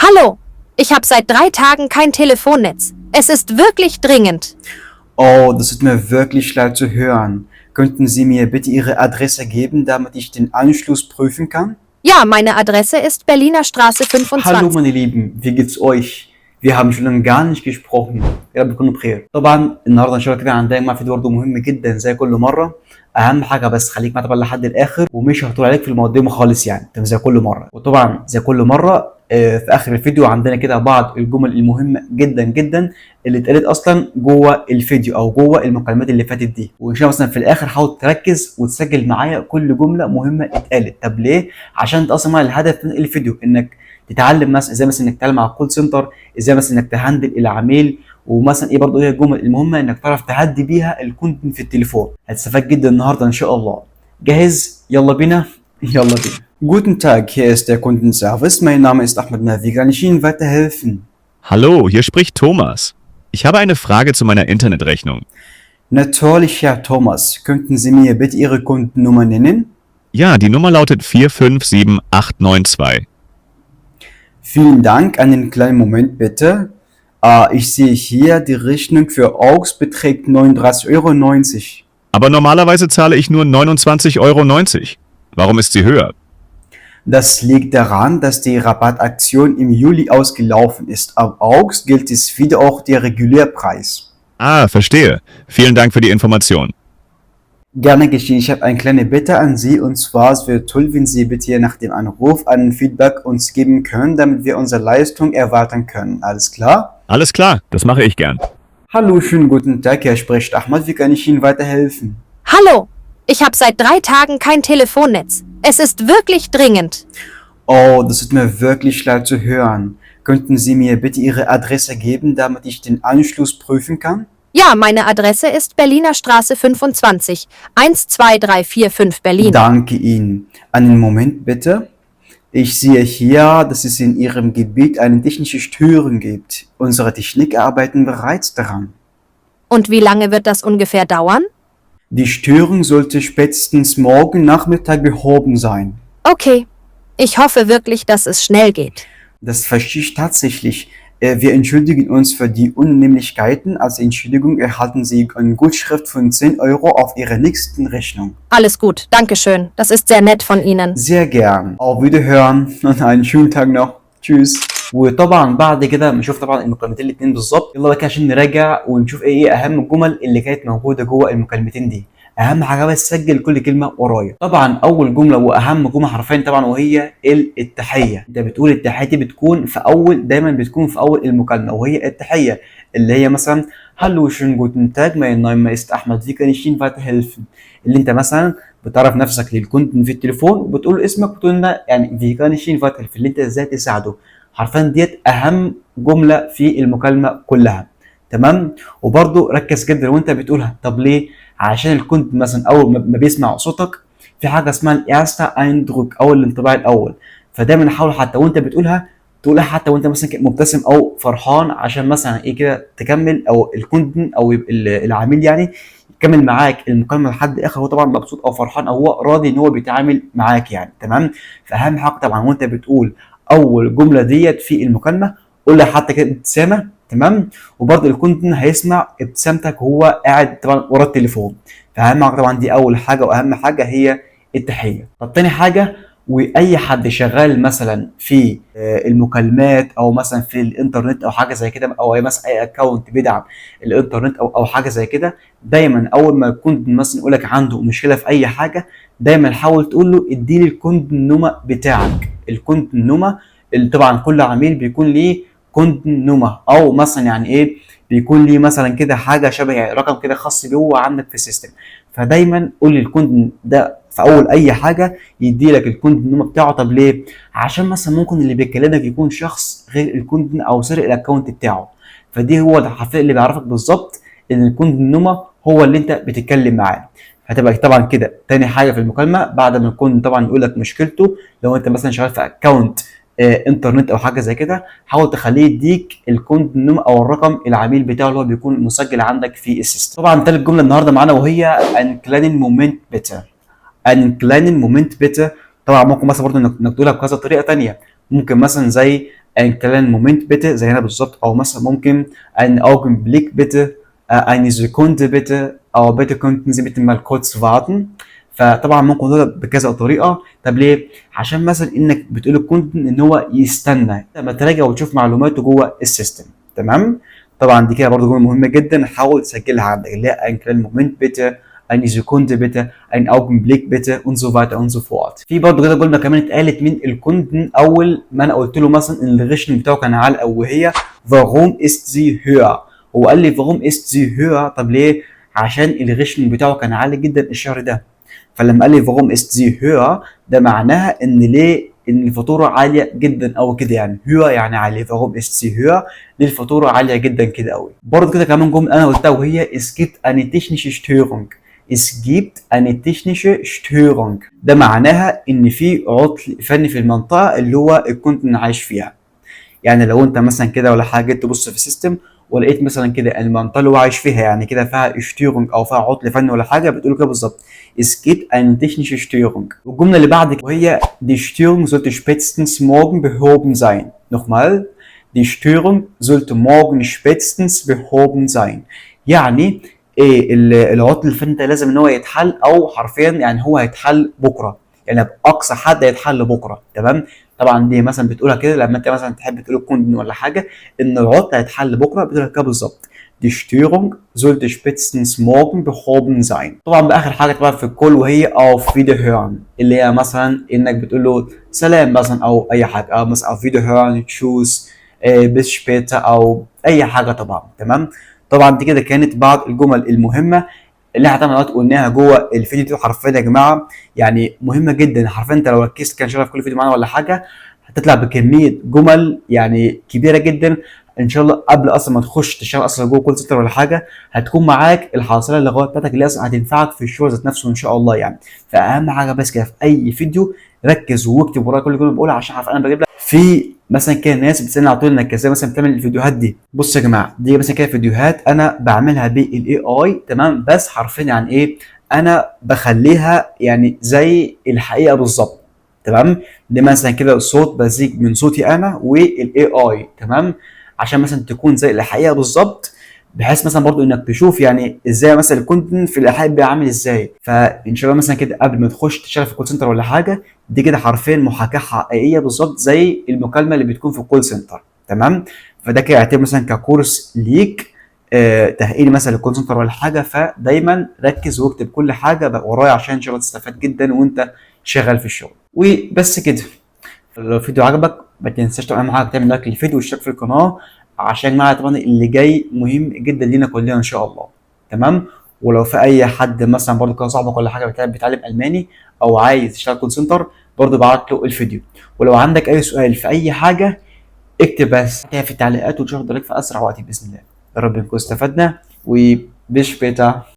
Hallo, ich habe seit 3 Tagen kein Telefonnetz. Es ist wirklich dringend. Oh, das tut mir wirklich leid zu hören. Könnten Sie mir bitte Ihre Adresse geben, damit ich den Anschluss prüfen kann? Ja, meine Adresse ist Berliner Straße Hallo 25. meine Lieben, wie geht's euch؟ Wir haben schon lange gar nicht gesprochen. يا رب تكونوا بخير. طبعا النهارده ان شاء الله كده عندنا مع فيديو برضه مهم جدا زي كل مره. اهم حاجه بس خليك معايا طبعا لحد الاخر ومش هطول عليك في المقدمه خالص يعني تمام زي كل مره. وطبعا زي كل مره في اخر الفيديو عندنا كده بعض الجمل المهمه جدا جدا اللي اتقالت اصلا جوه الفيديو او جوه المكالمات اللي فاتت دي. وان شاء الله مثلا في الاخر حاول تركز وتسجل معايا كل جمله مهمه اتقالت. طب ليه؟ عشان انت اصلا الهدف من الفيديو انك تتعلم مثلا ازاي مثلا انك تتعلم مع الكول سنتر، ازاي مثلا انك تهندل العميل، ومثلا ايه برضه هي الجمل المهمه انك تعرف تهدي بيها الكونتنت في التليفون. هتستفاد جدا النهارده ان شاء الله. جاهز؟ يلا بينا. يلا بينا. Guten Tag, hier ist der Kundenservice. Mein Name ist Ahmed Navi. Kann ich Ihnen weiterhelfen? Hallo, hier spricht Thomas. Ich habe eine Frage zu meiner Internetrechnung. Natürlich, Herr Thomas. Könnten Sie mir bitte Ihre Kundennummer nennen? Ja, die Nummer lautet 457892. Vielen Dank. Einen kleinen Moment bitte. Ich sehe hier, die Rechnung für AUX beträgt 39,90 €. Aber normalerweise zahle ich nur 29,90 €. Warum ist sie höher? Das liegt daran, dass die Rabattaktion im Juli ausgelaufen ist. Ab AUX gilt es wieder auch der Regulärpreis. Ah, verstehe. Vielen Dank für die Information. Gerne geschehen. Ich habe eine kleine Bitte an Sie und zwar es wäre toll, wenn Sie bitte hier nach dem Anruf einen Feedback uns geben können, damit wir unsere Leistung erwarten können. Alles klar? Alles klar, das mache ich gern. Hallo, schönen guten Tag, hier spricht Ahmad. Wie kann ich Ihnen weiterhelfen? Hallo, ich habe seit 3 Tagen kein Telefonnetz. Es ist wirklich dringend. Oh, das tut mir wirklich leid zu hören. Könnten Sie mir bitte Ihre Adresse geben, damit ich den Anschluss prüfen kann? Ja, meine Adresse ist Berliner Straße 25, 12345 Berlin. Danke Ihnen. Einen Moment bitte. Ich sehe hier, dass es in Ihrem Gebiet eine technische Störung gibt. Unsere Techniker arbeiten bereits daran. Und wie lange wird das ungefähr dauern? Die Störung sollte spätestens morgen Nachmittag behoben sein. Okay, ich hoffe wirklich, dass es schnell geht. Das verstehe ich tatsächlich. Wir entschuldigen uns für die Unannehmlichkeiten. Als Entschuldigung erhalten Sie eine Gutschrift von 10 € auf Ihre nächsten Rechnung. Alles gut, danke schön. Das ist sehr nett von Ihnen. Sehr gern. Auf Wiederhören und einen schönen Tag noch. Tschüss. وطبعا بعد كده ما نشوف طبعا المكالمتين الاثنين بالظبط، يلا بقى كده عشان نراجع ونشوف ايه اهم الجمل اللي كانت موجوده جوه المكالمتين دي. اهم حاجه بس سجل كل كلمه ورايا. طبعا اول جمله واهم جمله حرفيا طبعا وهي التحيه. انت بتقول التحيه دي بتكون في اول، دايما بتكون في اول المكالمه، وهي التحيه اللي هي مثلا Hallo, schönen guten Tag, mein Name ist Ahmed, wie kann ich Ihnen weiterhelfen? اللي انت مثلا بتعرف نفسك للكونتنت في التليفون وبتقول اسمك وبتقول لنا يعني wie kann ich Ihnen weiterhelfen، اللي انت ازاي تساعده. حرفيا ديت اهم جمله في المكالمه كلها. تمام؟ وبرضو ركز جدا وانت بتقولها. طب ليه؟ عشان الكونت مثلا اول ما بيسمع صوتك في حاجه اسمها الارستا ايندروك او الانطباع الاول. فدايما حاول حتى وانت بتقولها تقولها حتى وانت مثلا مبتسم او فرحان، عشان مثلا ايه كده تكمل او الكونتنت او العميل يعني يكمل معاك المكالمه لحد اخر هو طبعا مبسوط او فرحان او هو راضي ان هو بيتعامل معاك يعني. تمام؟ فاهم حاجه طبعا وانت بتقول اول جمله ديت في المكالمه قولها حتى كده ابتسامه. تمام؟ وبرضه الكونتنت هيسمع ابتسامتك وهو قاعد طبعا ورا التليفون. فاهم حاجه طبعا دي اول حاجه، واهم حاجه هي التحيه. طب تاني حاجه، واي حد شغال مثلا في المكالمات او مثلا في الانترنت او حاجه زي كده، او مثلا اي اكونت بيدعم الانترنت او حاجه زي كده، دايما اول ما يكون مثلا يقول لك عنده مشكله في اي حاجه دايما حاول تقول له اديني الكونت نومه بتاعك. الكونت نومه اللي طبعا كل عميل بيكون ليه كونت نومه، او مثلا يعني ايه بيكون ليه مثلا كده حاجه شبه يعني رقم كده خاص بيه هو عندك في السيستم. فدايما قول لي الكونت ده في اول اي حاجه يدي لك الكونت نومه بتاعه. طب ليه؟ عشان مثلا ممكن اللي بيكلمك يكون شخص غير الكونت او سرق الاكونت بتاعه. فدي هو الحرفيه اللي بيعرفك بالظبط ان الكونت نومه هو اللي انت بتتكلم معاه. هتبقى طبعا كده تاني حاجه في المكالمه بعد ما يكون طبعا يقول لك مشكلته. لو انت مثلا شغال في اكونت انترنت او حاجه زي كده حاول تخليه يديك الكونت نوم او الرقم العميل بتاعه اللي هو بيكون مسجل عندك في السيستم. طبعا تالت جمله النهارده معانا وهي ein kleinen Moment bitte. einen kleinen Moment bitte. طبعا ممكن مثلا برضه انك تقولها بكذا طريقه تانية. ممكن مثلا زي ein kleinen Moment bitte زي هنا بالظبط، او مثلا ممكن einen Augenblick bitte eine Sekunde bitte او bitte könnten Sie bitte mal kurz warten. فطبعا ممكن نقولها بكذا طريقه. طب ليه؟ عشان مثلا انك بتقول الكونتنت ان هو يستنى لما تراجع وتشوف معلوماته جوه السيستم. تمام. طبعا دي كده برضه جمله مهمه جدا، حاول تسجلها عندك اللي هي ein kleinen Moment bitte eine Sekunde bitte ein Augenblick bitte und so weiter und so fort. في برضه كده جمله كمان اتقالت من الكونتنت اول ما انا قلت له مثلا ان الريشن بتاعه كان عالي، او وهي warum ist sie höher. هو قال لي warum ist sie höher. طب ليه؟ عشان الريشن بتاعه كان عالي جدا الشهر ده. فلما قال لي warum ist sie höher ده معناها ان ليه ان الفاتوره عاليه جدا او كده، يعني höher يعني عاليه، warum ist sie höher ليه الفاتوره عاليه جدا كده قوي. برضه كده كمان جمله انا قلتها وهي es gibt eine technische Störung. es gibt eine technische Störung ده معناها ان في عطل فني في المنطقه اللي هو الكونتنت عايش فيها. يعني لو انت مثلا كده ولا حاجه تبص في السيستم ولقيت مثلا كده المنطقه اللي هو عايش فيها يعني كده فيها اشتيرونج او فيها عطل فني ولا حاجه، بتقول كده بالظبط es gibt eine technische Störung. والجمله اللي بعد وهي die Störung sollte spätestens morgen behoben sein. nochmal die Störung sollte morgen spätestens behoben sein. يعني ايه العطل الفني ده لازم ان هو يتحل، او حرفيا يعني هو هيتحل بكره، يعني باقصى حد هيتحل بكره. تمام. طبعا دي مثلا بتقولها كده لما انت مثلا تحب تقول الكوندن ولا حاجه ان العطل هيتحل بكره، بتقولها كده بالظبط die Störung sollte spätestens morgen behoben sein. طبعا باخر حاجه طبعا في الكل وهي auf Wiederhören، اللي هي مثلا انك بتقول له سلام مثلا او اي حاجه، او مثلا auf Wiederhören tschüss bis später او اي حاجه طبعا. تمام. طبعا دي كده كانت بعض الجمل المهمه اللي احنا طبعا قلناها جوه الفيديو ده. حرفيا يا جماعه يعني مهمه جدا، حرفيا انت لو ركزت كان شغال في كل فيديو معانا ولا حاجه هتطلع بكميه جمل يعني كبيره جدا ان شاء الله. قبل اصلا ما تخش تشتغل اصلا جوه كول سنتر ولا حاجه هتكون معاك الحاصله اللغويه بتاعتك اللي اصلا هتنفعك في الشغل ذات نفسه ان شاء الله يعني. فاهم حاجه بس كده في اي فيديو ركز واكتب ورايا كل جمله بقولها، عشان عارف انا بجيب لك في مثلا كده ناس بتسالني على طول انك ازاي مثلا بتعمل الفيديوهات دي. بص يا جماعه دي مثلا كده فيديوهات انا بعملها بالاي اي. تمام. بس حرفيا يعني ايه انا بخليها يعني زي الحقيقه بالظبط. تمام. دي مثلا كده الصوت بزيج من صوتي انا والاي اي. تمام. عشان مثلا تكون زي الحقيقه بالظبط، بحيث مثلا برضو انك تشوف يعني ازاي مثلا الكونتنت في الحقيقه بيبقى عامل ازاي. فان شاء الله مثلا كده قبل ما تخش تشتغل في كول سنتر ولا حاجه دي كده حرفيا محاكاه حقيقيه بالظبط زي المكالمه اللي بتكون في الكول سنتر. تمام. فده كده اعتبر مثلا ككورس ليك تأهيلي مثلا للكول سنتر ولا حاجه. فدايما ركز واكتب كل حاجه ورايا عشان ان شاء الله تستفاد جدا وانت شغال في الشغل. وبس كده. لو الفيديو عجبك ما تنساش طبعا اهم حاجه تعمل لايك للفيديو واشترك في القناه، عشان معايا طبعا اللي جاي مهم جدا لينا كلنا ان شاء الله. تمام. ولو في اي حد مثلا برضه كان صاحبك ولا حاجه بيتعلم الماني او عايز يشتغل كول سنتر برضه بعت له الفيديو. ولو عندك اي سؤال في اي حاجه اكتب بس في التعليقات وتشوف درجتك في اسرع وقت باذن الله. يا رب نكون استفدنا وبيش بيتا.